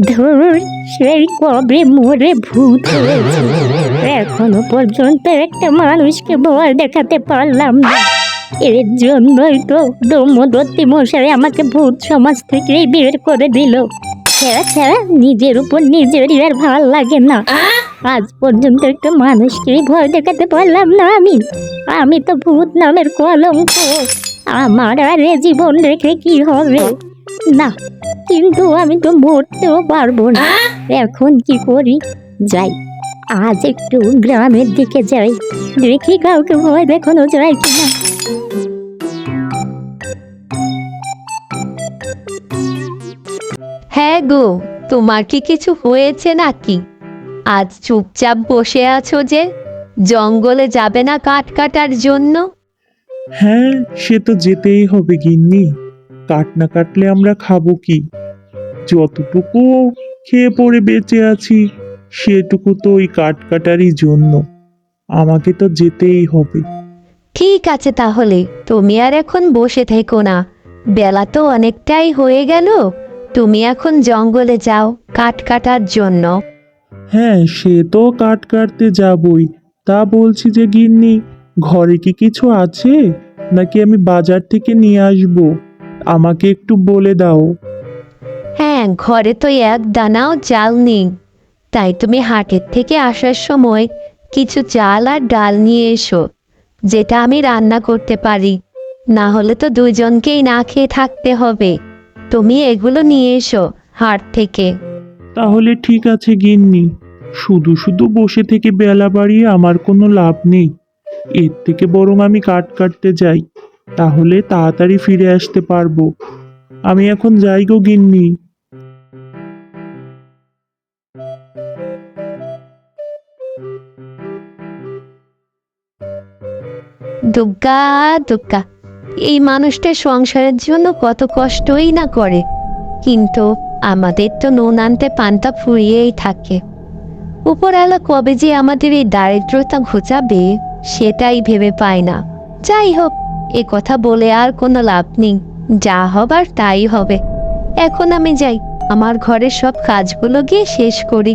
ধুর, সেই কবে মরে ভূত হয়েছে, এখনো পর্যন্ত একটা মানুষকে ভয় দেখাতে পারলাম না। এর জন্যই তো ব্রহ্মদত্তি মশাই আমাকে ভূত সমাজ থেকেই বের করে দিল। ছেড়া ছেড়া, নিজের উপর নিজেরই আর ভাল লাগে না। আজ পর্যন্ত একটা মানুষকে ভয় দেখাতে পারলাম না আমি। আমি তো ভূত নামের কলঙ্ক। আমার আর এ জীবন রেখে কি হবে? না, কিন্তু আমি তো মরতেও পারবো না। এখন কি করি? যাই, আজ একটু গ্রামের দিকে যাই, দেখি কাউকে ভয় দেখানো যায় কিনা। হ্যাঁ গো, তোমার কি কিছু হয়েছে নাকি? আজ চুপচাপ বসে আছো যে? জঙ্গলে যাবে না কাঠ কাটার জন্য? হ্যাঁ, সে তো যেতেই হবে গিন্নি। কাঠ না কাটলে আমরা খাবো কি? যতটুকু খেয়ে পড়ে বেঁচে আছি সেটুকু তো ওই কাঠ কাটারই জন্য। আমাকে তো যেতেই হবে। ঠিক আছে তাহলে, তুমি আর এখন বসে থেকো না। বেলা তো অনেকটাই হয়ে গেল। তুমি এখন জঙ্গলে যাও কাঠ কাটার জন্য। হ্যাঁ, সে তো কাঠ কাটতে যাবই। তা বলছি যে গিন্নি, ঘরে কি কিছু আছে নাকি আমি বাজার থেকে নিয়ে আসবো? আমাকে একটু বলে দাও। হ্যাঁ, ঘরে তো এক দানাও চাল নেই। তাই তুমি হাটের থেকে আসার সময় কিছু চাল আর ডাল নিয়ে এসো, যেটা আমি রান্না করতে পারি। না হলে তো দুইজনকেই না খেয়ে থাকতে হবে। তুমি এগুলো নিয়ে এসো হাট থেকে। তাহলে ঠিক আছে গিন্নি, শুধু শুধু বসে থেকে বেলা বাড়িয়ে আমার কোনো লাভ নেই। এর থেকে বরং আমি কাঠ কাটতে যাই, তাহলে তাড়াতাড়ি ফিরে আসতে পারবো। আমি এখন যাই গো গিন্নি। দুগ্গা দুগ্গা, এই মানুষটা সংসারের জন্য কত কষ্টই না করে, কিন্তু আমাদের তো নুন আনতে পান্তা ফুরিয়েই থাকে। উপরওয়ালা কবে যে আমাদের এই দারিদ্রতা ঘুচাবে সেটাই ভেবে পায় না। যাই হোক, এ কথা বলে আর কোনো লাভ নেই। যা হবার তাই হবে। এখন আমি যাই, আমার ঘরের সব কাজগুলো গিয়ে শেষ করি।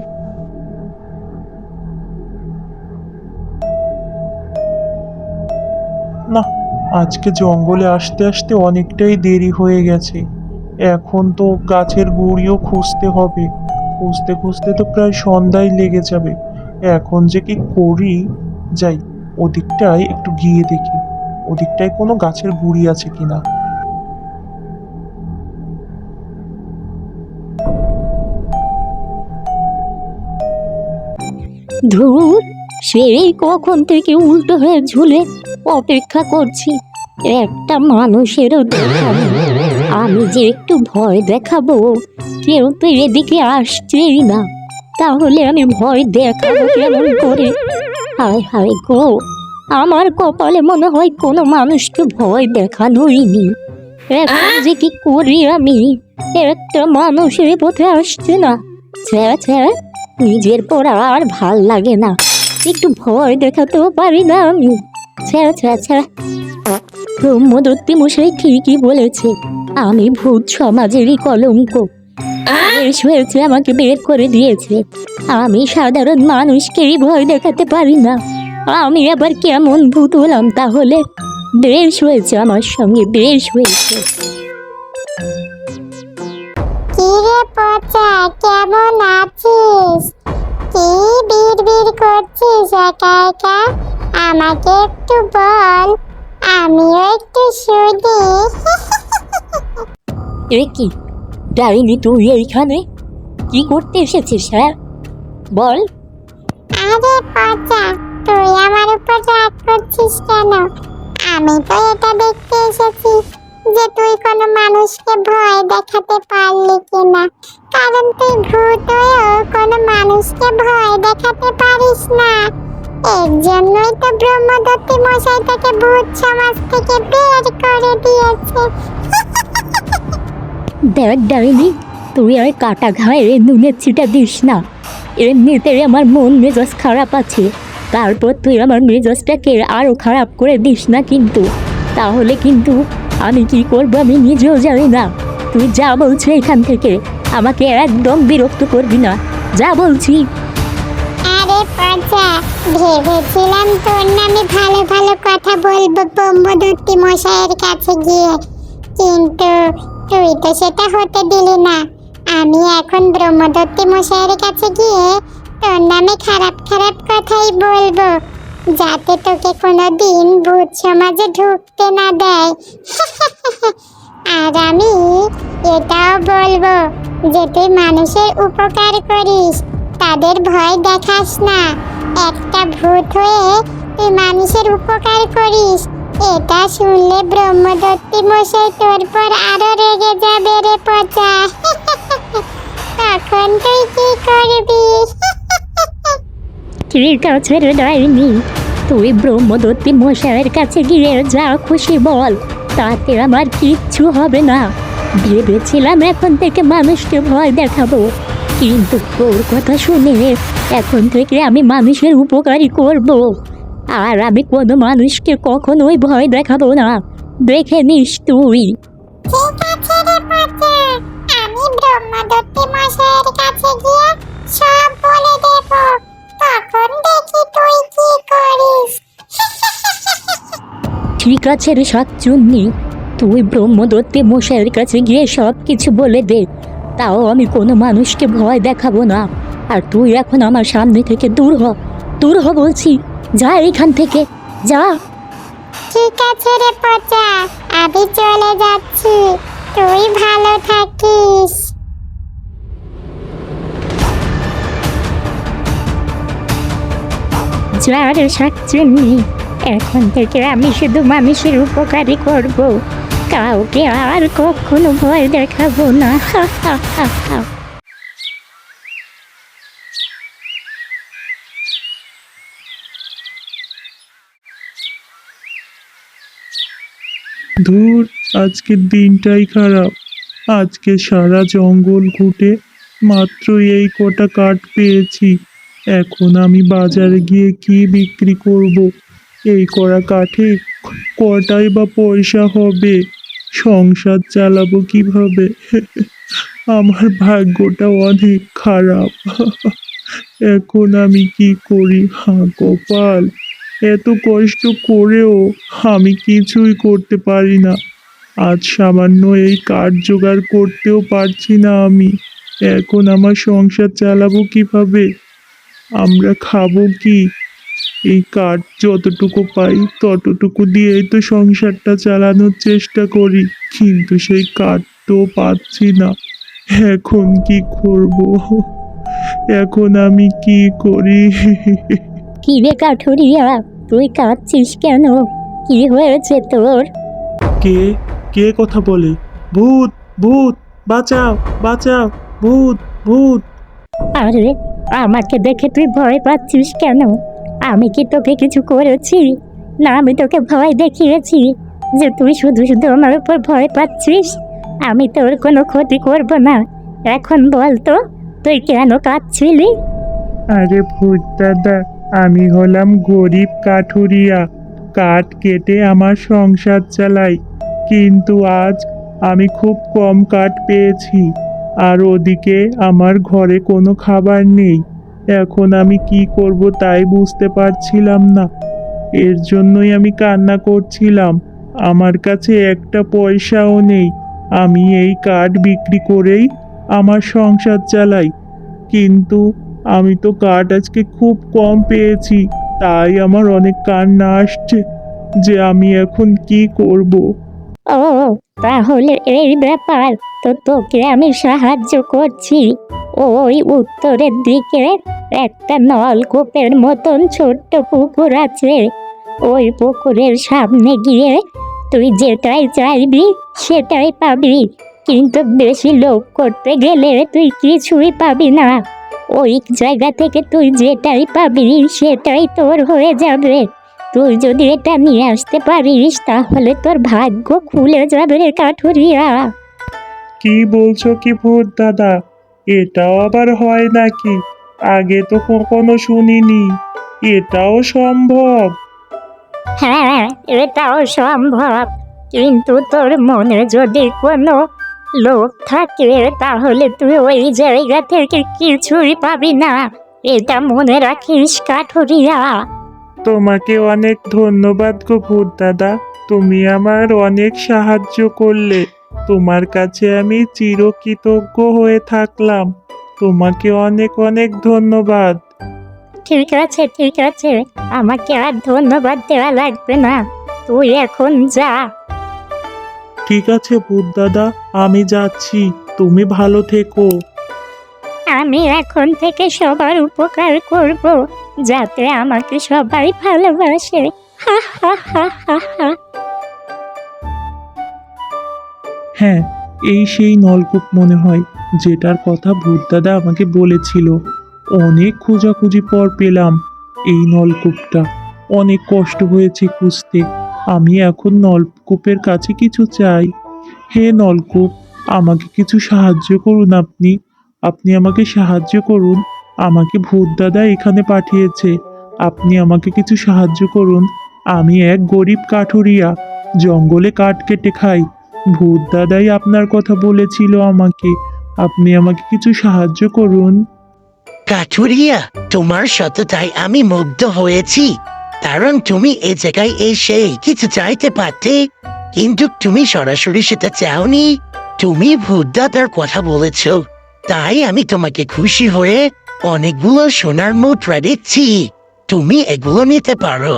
না, আজকে জঙ্গলে আসতে আসতে অনেকটাই দেরি হয়ে গেছে। এখন তো গাছের গুঁড়িও খুঁজতে হবে। খুঁজতে খুঁজতে তো প্রায় সন্ধ্যায় লেগে যাবে। এখন যে কি করি? যাই, ওদিকটায় একটু গিয়ে দেখি ওদিকটায় কোনো গাছের গুঁড়ি আছে কিনা। ধুর, সেই কখন থেকে উল্টো হয়ে ঝুলে অপেক্ষা করছি একটা মানুষেরও দেখা নেই। আমি যে একটু ভয় দেখাবো, কেউ তো এদিকে আসছেই না। তাহলে আমি ভয় দেখাবো কেমন করে? হায় হায় গো, আমার কপালে মনে হয় কোনো মানুষকে ভয় দেখানোই নি। এখন যে কি করি আমি? একটা মানুষের পথে আসছে না। ছ্যা ছ্যা, নিজের পর আর ভাল লাগে না। একটু ভয় দেখাতেও পারি না আমি। ছ্যা ছ্যা ছ্যা, ব্রহ্মদত্তি মশাই ঠিকই বলেছে, আমি ভূত সমাজেরই কলঙ্ক। বেশ হয়েছে আমাকে বের করে দিয়েছে। আমি সাধারণ মানুষকেই ভয় দেখাতে পারি না। আমি আবার কেমন ভূত হলাম তাহলে? বেশ হয়েছে আমার সঙ্গে, বেশ হয়েছে। কিরে পচা, কেমন আছিস? কি বিড়বিড় করছিস একা একা? আমাকে একটু বল, আমিও একটু শুনি। এ কি ডাইনি, তুই এইখানে কি করতে এসেছিস? হ্যাঁ বল। আরে পচা, তুই আমার উপর রাগ করছিস কেন? আমি তো এটা দেখতে এসেছি যে তুই কোনো মানুষকে ভয় দেখাতে পারলি কিনা। কারণ তুই ভূত হয়েও কোনো মানুষকে ভয় দেখাতে পারিস না। এর জন্যই তো ব্রহ্মদত্তি মশাই তাকে ভূত সমাজ থেকে বের করে দিয়েছে। দেখ ডাইনি, তুই আর কাটা ঘায়ে নুনের ছিটা দিস না। এমনিতে আমার মন মেজাজ খারাপ আছে, তারপর তুই আমার মেজাজটাকে আরো খারাপ করে দিস না কিন্তু। তাহলে কিন্তু আমি কি করবো আমি নিজেও জানি না। তুই যা বলছো এখান থেকে। আমাকে একদম বিরক্ত করবি না, যা বলছি। আরে পচা, ভেবেছিলাম তোর নামে ভালো ভালো কথা বলবো ব্রহ্মদত্তি মশাইয়ের কাছে গিয়ে, কিন্তু তুই তো সেটা হতে দিলি না। আমি এখন ব্রহ্মদত্তি মশাইয়ের কাছে গিয়ে তোর নামে খারাপ খারাপ কথাই বলবো, যাতে তোকে কোনোদিন ভূত সমাজে ঢুকতে না দেয়। আর আমি এটাও বলবো যে তুই মানুষের উপকার করিস, তাদের ভয় দেখাস না। একটা ভূত হয়ে তুই মানুষের উপকার করিস, এটা শুনলে ব্রহ্মদত্তি মশাই তোর পর আরো রেগে যাবে রে পচা। তখন তুই কি করবি? ঠিক আছে রে ডাইনি, তুই ব্রহ্মদত্তি মশাইয়ের কাছে গিয়ে যা খুশি বল, তাতে আমার কিচ্ছু হবে না। ভেবেছিলাম এখন থেকে মানুষকে ভয় দেখাবো, কিন্তু তোর কথা শুনে এখন থেকে আমি মানুষের উপকারই করব। আর আমি কোনো মানুষকে কখনোই ভয় দেখাবো না, দেখে নিস তুই। ঠিক আছে রে পচা, আমি ব্রহ্মদত্তি মশাইয়ের কাছে গিয়ে সব বলে দেব, তখন দেখি তুই কি করিস। ঠিক আছে রে শাকচুন্নি, তুই ব্রহ্মদত্তি মশাইয়ের কাছে গিয়ে সব কিছু বলে দে, তাও আমি কোনো মানুষকে ভয় দেখাবো না। আর তুই এখন আমার সামনে থেকে দূর হ, দূর হ বলছি, যা এইখান থেকে, যা। ঠিক আছে রে পচা, আমি চলে যাচ্ছি, তুই ভালো থাকিস। যা রে শাকচুন্নি, এখন থেকে আমি শুধু মানুষের উপকারই করব, কাউকে আর কখনো ভয় দেখাবো না। হা হা হা হা। ধুর, আজকের দিনটাই খারাপ। আজকে সারা জঙ্গল ঘুটে মাত্র এই কটা কাঠ পেয়েছি। এখন আমি বাজারে গিয়ে কি বিক্রি করব? এই কড়া কাঠে কটাই বা পয়সা হবে? সংসার চালাবো কিভাবে? আমার ভাগ্যটা অনেক খারাপ। এখন আমি কি করি? কপাল, এত কষ্ট করেও আমি কিছুই করতে পারি না। আজ সামান্য এই কাঠ জোগাড় করতেও পারছি না আমি। এখন আমার সংসার চালাবো কিভাবে? আমরা খাবো কি? এই কাঠ যতটুকু পাই ততটুকু দিয়েই তো সংসারটা চালানোর চেষ্টা করি, কিন্তু সেই কাঠ তো পাচ্ছি না। এখন কি করব? এখন আমি কি করি? কি রে কাঠুরিয়া, তুই কাঁদছিস কেন? কি হয়েছে তোর? কে কে কথা বলে? ভূত, ভূত, বাঁচাও, বাঁচাও, ভূত, ভূত। আরে, আমাকে দেখে তুই ভয় পাচ্ছিস কেন? আমি কি তোকে কিছু করেছি? না, আমি তোকে ভয় দেখিয়েছি যে তুই শুধু শুধু আমার উপর ভয় পাচ্ছিস? আমি তোর কোনো ক্ষতি করব না। এখন বল তো, তুই কেন কাঁদছিলি? আরে ভূত দাদা, আমি হলাম গরিব কাঠুরিয়া। কাঠ কেটে আমার সংসার চালাই, কিন্তু আজ আমি খুব কম কাঠ পেয়েছি। আর ওদিকে আমার ঘরে কোনো খাবার নেই। এখন আমি কি করব তাই বুঝতে পারছিলাম না। এর জন্যই আমি কান্না করছিলাম। আমার কাছে একটা পয়সাও নেই। আমি এই কাঠ বিক্রি করেই আমার সংসার চালাই, কিন্তু আমি তো কাঠ আজকে খুব কম পেয়েছি। তাই আমার অনেক কান্না আসছে যে আমি এখন কি করব। ও, তাহলে এই ব্যাপার। তো তোকে আমি সাহায্য করছি। ওই উত্তরের দিকে একটা নলকূপের মতন ছোট্ট পুকুর আছে। ওই পুকুরের সামনে গিয়ে তুই যেটাই চাইবি সেটাই পাবি, কিন্তু বেশি লোভ করতে গেলে তুই কিছুই পাবি না। ওই জায়গা থেকে তুই যেটাই পাবি সেটাই তোর হয়ে যাবে। তুই যদি এটা নিয়ে আসতে পারিস তাহলে তোর ভাগ্য খুলে যাবে রে কাঠুরিয়া। কি বলছো কি ভূত দাদা? এটাও আবার হয় নাকি? আগে তো কখনো শুনিনি। এটাও সম্ভব? হ্যাঁ, এটাও সম্ভব, কিন্তু তোর মনে যদি কোনো লোক থাকলে তাহলে তুই ওই জায়গা থেকে কিছুই পাবি না, এটা মনে রাখিস কাঠুরিয়া। তোমাকে অনেক ধন্যবাদ গো ভূত দাদা, তুমি আমার অনেক সাহায্য করলে। তোমার কাছে আমি চিরকৃতজ্ঞ হয়ে থাকলাম। তোমাকে অনেক অনেক ধন্যবাদ। ঠিক আছে ঠিক আছে, আমাকে আর ধন্যবাদ দেওয়া লাগবে না, তুই এখন যা। ঠিক আছে ভূত দাদা, আমি যাচ্ছি। তুমি ভালো থেকো। আমি এখন থেকে সবার উপকার করব, যাতে আমাকে সবাই ভালোবাসে। হা হা হা হা হা। হ্যাঁ, এই সেই নলকূপ মনে হয়, যেটার কথা ভূত দাদা আমাকে বলেছিল। অনেক খোঁজাখুঁজি পর পেলাম এই নলকূপটা। অনেক কষ্ট হয়েছে খুঁজতে। আমি এখন নলকূপের কাছে কিছু চাই। হে নলকূপ, আমাকে কিছু সাহায্য করুন আপনি। আপনি আমাকে সাহায্য করুন। আমাকে ভূত দাদা এখানে পাঠিয়েছে। আপনি আমাকে কিছু সাহায্য করুন। আমি এক গরিব কাঠুরিয়া, জঙ্গলে কাঠ কেটে খাই। ভূত দাদাই আপনার কথা বলেছিল আমাকে। আপনি আমাকে কিছু সাহায্য করুন। কাঠুরিয়া, তোমার সততায় আমি মুগ্ধ হয়েছি। কারণ তুমি এ জায়গায় এসে কিছু চাইতে পারতে, কিন্তু তুমি সরাসরি সেটা চাওনি। তুমি ভূতদাদার কথা বলেছ, তাই আমি তোমাকে খুশি হয়ে অনেকগুলো সোনার মুদ্রা দিচ্ছি। তুমি এগুলো নিতে পারো।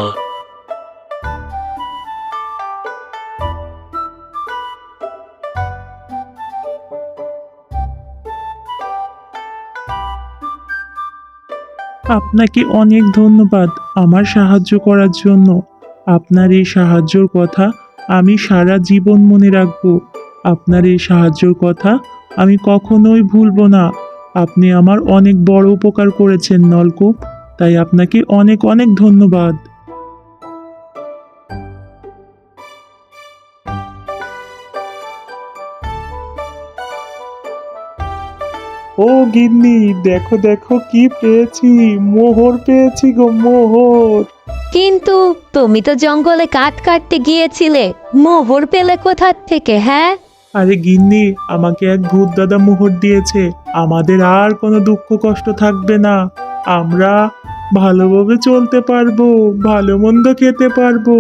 আপনাকে অনেক ধন্যবাদ আমার সাহায্য করার জন্য। আপনার এই সাহায্যর কথা আমি সারা জীবন মনে রাখব। আপনার এই সাহায্যর কথা আমি কখনোই ভুলব না। আপনি আমার অনেক বড় উপকার করেছেন নলকূপ, তাই আপনাকে অনেক অনেক ধন্যবাদ। ও গিন্নি, দেখো দেখো কি পেয়েছি। মোহর পেয়েছি গো, মোহর। কিন্তু তুমি তো জঙ্গলে কাঠ কাটতে গিয়েছিলে, মোহর পেলে কোথা থেকে? হ্যাঁ, আরে গিন্নি, আমাকে এক ভূত দাদা মোহর দিয়েছে। আমাদের আর কোনো দুঃখ কষ্ট থাকবে না। আমরা ভালোভাবে চলতে পারবো, ভালো মন্দ খেতে পারবো।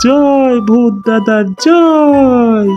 জয় ভূত দাদার জয়।